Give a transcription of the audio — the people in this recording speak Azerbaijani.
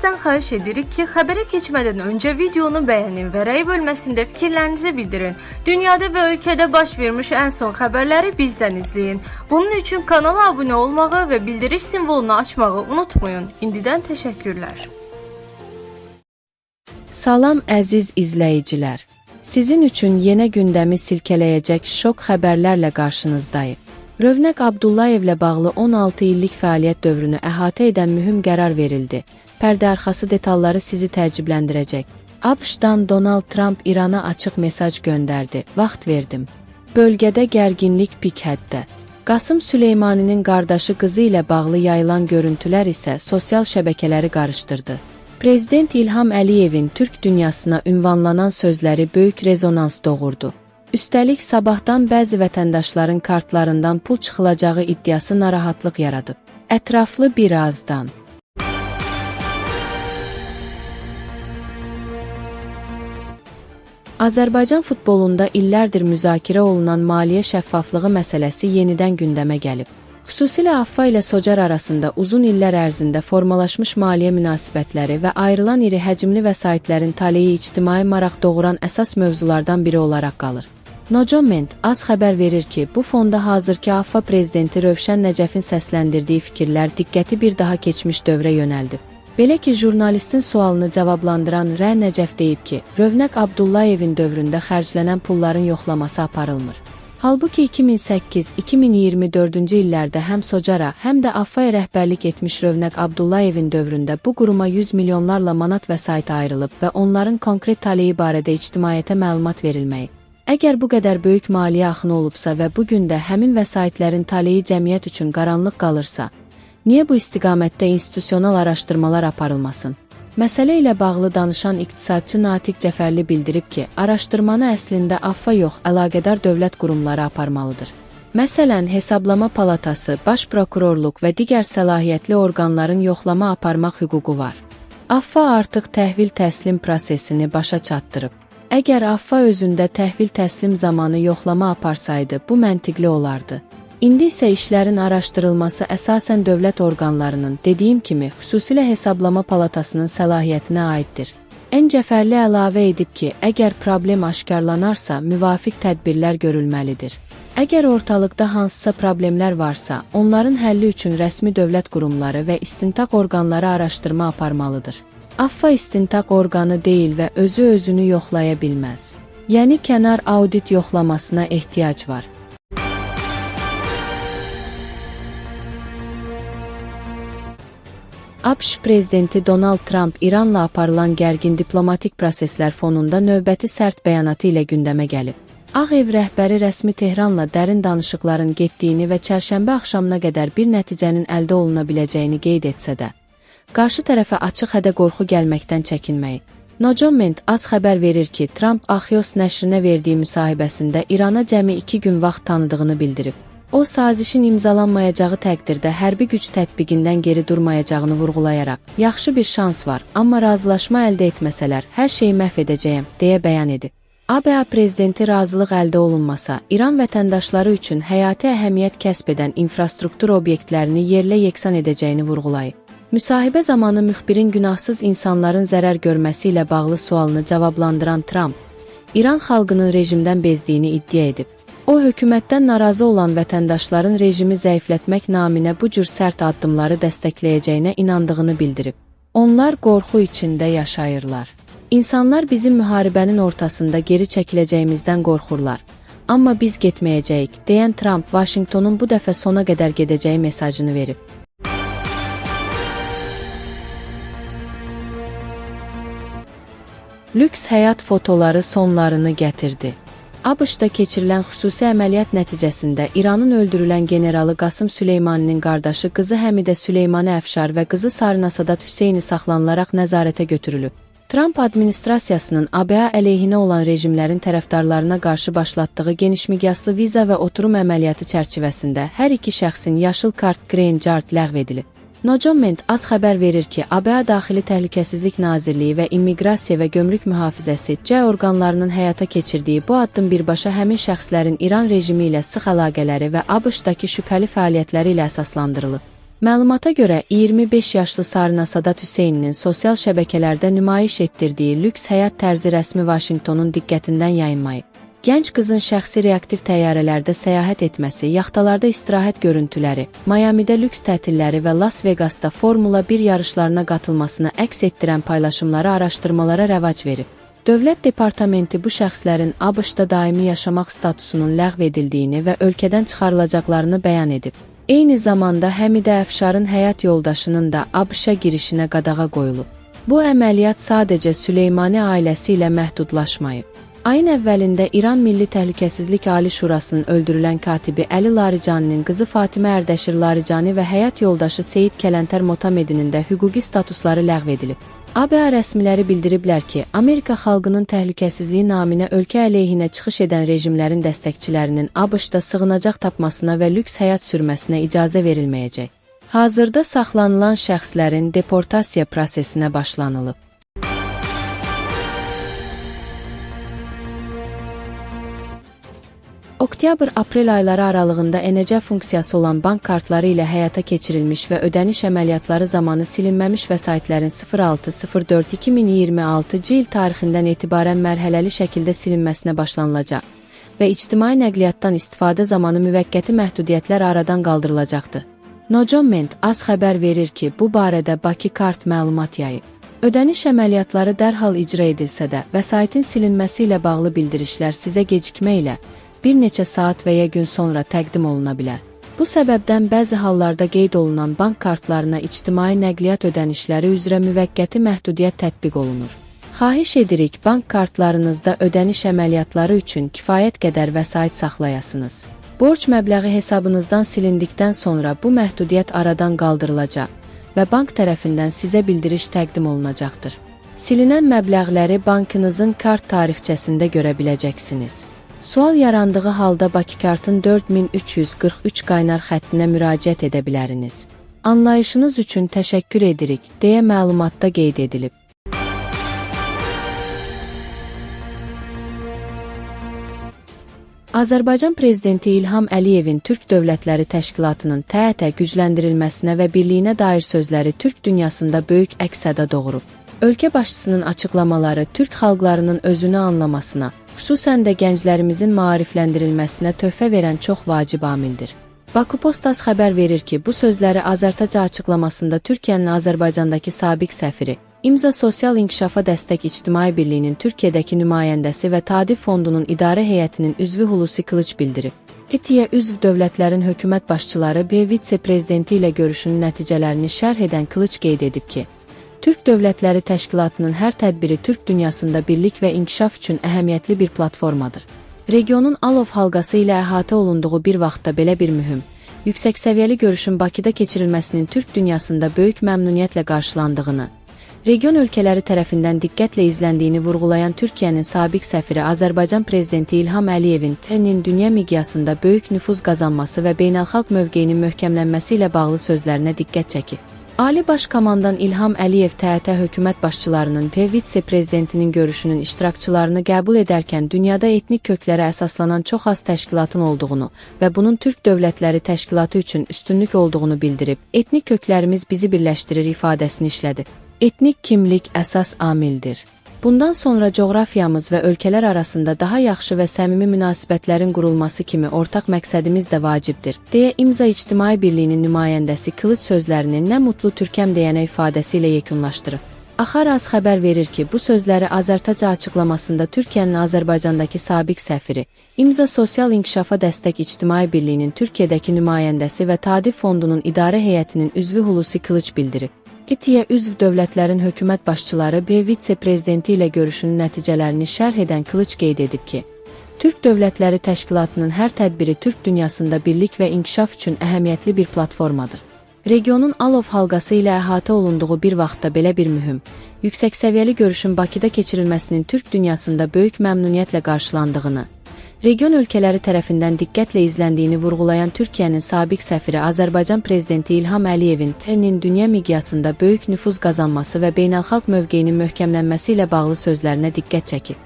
Sizdən xahiş edirik ki, xəbərə keçmədən öncə videonu bəyənin və rəy bölməsində fikirlərinizi bildirin. Dünyada və ölkədə baş vermiş ən son xəbərləri bizdən izləyin. Bunun üçün kanala abunə olmağı və bildiriş simvolunu açmağı unutmayın. İndidən təşəkkürlər. Salam əziz izləyicilər. Sizin üçün yenə gündəmi silkələyəcək şok xəbərlərlə qarşınızdayıq. Rövnəq Abdullayevlə bağlı 16 illik fəaliyyət dövrünü əhatə edən mühüm qərar verildi. Pərdə arxası detalları sizi təəccübləndirəcək. ABŞ-dan Donald Trump İrana açıq mesaj göndərdi. Vaxt verdim. Bölgədə gərginlik pik həddə. Qasım Süleymaninin qardaşı qızı ilə bağlı yayılan görüntülər isə sosial şəbəkələri qarışdırdı. Prezident İlham Əliyevin Türk dünyasına ünvanlanan sözləri böyük rezonans doğurdu. Üstəlik sabahdan bəzi vətəndaşların kartlarından pul çıxılacağı iddiası narahatlıq yaradıb. Ətraflı birazdan. Azərbaycan futbolunda illərdir müzakirə olunan maliyyə şəffaflığı məsələsi yenidən gündəmə gəlib. Xüsusilə AFFA ilə SOCAR arasında uzun illər ərzində formalaşmış maliyyə münasibətləri və ayrılan iri həcmli vəsaitlərin taleyi ictimai maraq doğuran əsas mövzulardan biri olaraq qalır. Nocoment az xəbər verir ki, bu fonda hazırki AFFA prezidenti Rövşən Nəcəfin səsləndirdiyi fikirlər diqqəti bir daha keçmiş dövrə yönəldib. Belə ki, jurnalistin sualını cavablandıran Rə Nəcəf deyib ki, Rövnəq Abdullayevin dövründə xərclənən pulların yoxlaması aparılmır. Halbuki 2008-2024-cü illərdə həm SOCAR-a, həm də AFFA-ya rəhbərlik etmiş Rövnəq Abdullayevin dövründə bu quruma 100 milyonlarla manat vəsait ayrılıb və onların konkret taleyi barədə ictimaiyyətə məlumat verilməyi. Əgər bu qədər böyük maliyyə axını olubsa və bugün də həmin vəsaitlərin taleyi cəmiyyət üçün qaranlıq qalırsa, niyə bu istiqamətdə institusional araşdırmalar aparılmasın? Məsələ ilə bağlı danışan iqtisadçı Natiq Cəfərli bildirib ki, araşdırmanı əslində AFFA yox, əlaqədar dövlət qurumları aparmalıdır. Məsələn, Hesablama Palatası, Baş Prokurorluq və digər səlahiyyətli orqanların yoxlama aparmaq hüququ var. AFFA artıq təhvil təslim prosesini başa çatdırıb. Əgər AFFA özündə təhvil təslim zamanı yoxlama aparsaydı, bu məntiqli olardı. İndi isə işlərin araşdırılması əsasən dövlət orqanlarının, dediyim kimi, xüsusilə Hesablama Palatasının səlahiyyətinə aiddir. Ən Cəfərli əlavə edib ki, əgər problem aşkarlanarsa, müvafiq tədbirlər görülməlidir. Əgər ortalıqda hansısa problemlər varsa, onların həlli üçün rəsmi dövlət qurumları və istintaq orqanları araşdırma aparmalıdır. AFFA istintaq orqanı deyil və özü-özünü yoxlaya bilməz. Yəni, kənar audit yoxlamasına ehtiyac var. ABŞ prezidenti Donald Trump İranla aparılan gərgin diplomatik proseslər fonunda növbəti sərt bəyanatı ilə gündəmə gəlib. Ağ Ev rəhbəri rəsmi Tehranla dərin danışıqların getdiyini və çərşənbə axşamına qədər bir nəticənin əldə oluna biləcəyini qeyd etsə də, qarşı tərəfə açıq hədə qorxu gəlməkdən çəkinməyi. Nocoment az xəbər verir ki, Trump Axios nəşrinə verdiyi müsahibəsində İrana cəmi 2 gün vaxt tanıdığını bildirib. O, sazişin imzalanmayacağı təqdirdə hərbi güc tətbiqindən geri durmayacağını vurğulayaraq, yaxşı bir şans var, amma razılaşma əldə etməsələr, hər şeyi məhv edəcəyəm, deyə bəyan edib. ABA prezidenti razılıq əldə olunmasa, İran vətəndaşları üçün həyati əhəmiyyət kəsb edən infrastruktur obyektlərini yerlə yeksan edəcəyini vurğulayıb. Müsahibə zamanı müxbirin günahsız insanların zərər görməsi ilə bağlı sualını cavablandıran Trump, İran xalqının rejimdən bezdiyini iddia edib. O, hökumətdən narazı olan vətəndaşların rejimi zəiflətmək naminə bu cür sərt addımları dəstəkləyəcəyinə inandığını bildirib. Onlar qorxu içində yaşayırlar. İnsanlar bizim müharibənin ortasında geri çəkiləcəyimizdən qorxurlar. Amma biz getməyəcəyik, deyən Trump, Vaşinqtonun bu dəfə sona qədər gedəcəyi mesajını verib. Lüks həyat fotoları sonlarını gətirdi. ABŞ-da keçirilən xüsusi əməliyyat nəticəsində İranın öldürülən generalı Qasım Süleymaninin qardaşı qızı Həmidə Süleymani Əfşar və qızı Sarina Sadat Hüseyni saxlanılaraq nəzarətə götürülüb. Trump administrasiyasının ABA əleyhinə olan rejimlərin tərəfdarlarına qarşı başlatdığı genişmiqyaslı viza və oturum əməliyyatı çərçivəsində hər iki şəxsin yaşıl kart Green Card ləğv edilib. Nocoment az xəbər verir ki, ABA Daxili Təhlükəsizlik Nazirliyi və İmmiqrasiya və Gömrük Mühafizəsi C orqanlarının həyata keçirdiyi bu addım birbaşa həmin şəxslərin İran rejimi ilə sıx əlaqələri və ABŞ-dakı şübhəli fəaliyyətləri ilə əsaslandırılıb. Məlumata görə 25 yaşlı Sarina Sadat Hüseyninin sosial şəbəkələrdə nümayiş etdirdiyi lüks həyat tərzi rəsmi Vaşinqtonun diqqətindən yayınmayıb. Gənc qızın şəxsi reaktiv təyyarələrdə səyahət etməsi, yaxtalarda istirahət görüntüləri, Miamidə lüks tətilləri və Las Vegasda Formula 1 yarışlarına qatılmasını əks etdirən paylaşımları araşdırmalara rəvac verib. Dövlət Departamenti bu şəxslərin ABŞ-da daimi yaşamaq statusunun ləğv edildiyini və ölkədən çıxarılacaqlarını bəyan edib. Eyni zamanda Həmidə Əfşarın həyat yoldaşının da ABŞ-a girişinə qadağa qoyulub. Bu əməliyyat sadəcə Süleymani ailəsi ilə məhdudlaşmayıb. Ayın əvvəlində İran Milli Təhlükəsizlik Ali Şurasının öldürülən katibi Əli Laricaninin qızı Fatimə Ərdəşir Laricani və həyat yoldaşı Seyid Kələntər Motamedinin də hüquqi statusları ləğv edilib. ABA rəsmiləri bildiriblər ki, Amerika xalqının təhlükəsizliyi naminə ölkə əleyhinə çıxış edən rejimlərin dəstəkçilərinin ABŞ-da sığınacaq tapmasına və lüks həyat sürməsinə icazə verilməyəcək. Hazırda saxlanılan şəxslərin deportasiya prosesinə başlanılıb. Oktyabr-aprel ayları aralığında ENC funksiyası olan bank kartları ilə həyata keçirilmiş və ödəniş əməliyyatları zamanı silinməmiş vəsaitlərin 06.04.2026-cı il tarixindən etibarən mərhələli şəkildə silinməsinə başlanılacaq və ictimai nəqliyyatdan istifadə zamanı müvəqqəti məhdudiyyətlər aradan qaldırılacaqdır. Nojoment az xəbər verir ki, bu barədə Bakı Kart məlumat yayıb. Ödəniş əməliyyatları dərhal icra edilsə də, vəsaitin silinməsi ilə bağlı bildirişlər sizə gecikmə ilə bir neçə saat və ya gün sonra təqdim oluna bilər. Bu səbəbdən bəzi hallarda qeyd olunan bank kartlarına ictimai nəqliyyat ödənişləri üzrə müvəqqəti məhdudiyyət tətbiq olunur. Xahiş edirik, bank kartlarınızda ödəniş əməliyyatları üçün kifayət qədər vəsait saxlayasınız. Borc məbləği hesabınızdan silindikdən sonra bu məhdudiyyət aradan qaldırılacaq və bank tərəfindən sizə bildiriş təqdim olunacaqdır. Silinən məbləğləri bankınızın kart tarixçəsində görə biləcəksiniz. Sual yarandığı halda Bakı Kartın 4343 qaynar xəttinə müraciət edə biləriniz. Anlayışınız üçün təşəkkür edirik, deyə məlumatda qeyd edilib. Azərbaycan Prezidenti İlham Əliyevin Türk Dövlətləri Təşkilatının TƏT gücləndirilməsinə və birliyinə dair sözləri Türk dünyasında böyük əks-səda doğurub. Ölkə başçısının açıqlamaları Türk xalqlarının özünü anlamasına, xüsusən də gənclərimizin maarifləndirilməsinə töhfə verən çox vacib amildir. Baku Postas xəbər verir ki, bu sözləri Azərtaca açıqlamasında Türkiyənin Azərbaycandakı sabiq səfiri, İmza Sosial İnkişafa Dəstək İctimai Birliyinin Türkiyədəki nümayəndəsi və Tadif Fondunun idarə heyətinin üzvü Hulusi Qılıç bildirib. ETİ-yə üzv dövlətlərin hökumət başçıları və vitse-prezidenti ilə görüşünün nəticələrini şərh edən Qılıç qeyd edib ki, Türk Dövlətləri Təşkilatının hər tədbiri Türk dünyasında birlik və inkişaf üçün əhəmiyyətli bir platformadır. Regionun Alov halqası ilə əhatə olunduğu bir vaxtda belə bir mühüm, yüksək səviyyəli görüşün Bakıda keçirilməsinin Türk dünyasında böyük məmnuniyyətlə qarşılandığını, region ölkələri tərəfindən diqqətlə izləndiyini vurğulayan Türkiyənin sabiq səfiri Azərbaycan Prezidenti İlham Əliyevin TƏT-nin dünya miqyasında böyük nüfuz qazanması və beynəlxalq mövqeyinin möhkəmlənməsi ilə bağlı sözlərinə diqqət çəkib. Ali Baş Komandan İlham Əliyev TƏT hökumət başçılarının və vitse-prezidentinin görüşünün iştirakçılarını qəbul edərkən dünyada etnik köklərə əsaslanan çox az təşkilatın olduğunu və bunun Türk Dövlətləri Təşkilatı üçün üstünlük olduğunu bildirib, etnik köklərimiz bizi birləşdirir ifadəsini işlədi. Etnik kimlik əsas amildir. Bundan sonra coğrafiyamız və ölkələr arasında daha yaxşı və səmimi münasibətlərin qurulması kimi ortaq məqsədimiz də vacibdir, deyə İmza İctimai Birliyinin nümayəndəsi Qılıç sözlərini nə mutlu Türkəm deyənə ifadəsi ilə yekunlaşdırıb. Axar Az xəbər verir ki, bu sözləri Azərtaca açıqlamasında Türkiyənin Azərbaycandakı sabiq səfiri, İmza Sosial İnkişafa Dəstək İctimai Birliyinin Türkiyədəki nümayəndəsi və Tadif Fondunun idarə heyətinin üzvü Hulusi Qılıç bildirib. ETİ-yə üzv dövlətlərin hökumət başçıları və vitse-prezidenti ilə görüşünün nəticələrini şərh edən Qılıç qeyd edib ki, Türk Dövlətləri Təşkilatının hər tədbiri Türk dünyasında birlik və inkişaf üçün əhəmiyyətli bir platformadır. Regionun Alov halqası ilə əhatə olunduğu bir vaxtda belə bir mühüm, yüksək səviyyəli görüşün Bakıda keçirilməsinin Türk dünyasında böyük məmnuniyyətlə qarşılandığını, region ölkələri tərəfindən diqqətlə izləndiyini vurğulayan Türkiyənin sabiq səfiri Azərbaycan Prezidenti İlham Əliyevin TƏT-nin dünya miqyasında böyük nüfuz qazanması və beynəlxalq mövqeyinin möhkəmlənməsi ilə bağlı sözlərinə diqqət çəkib.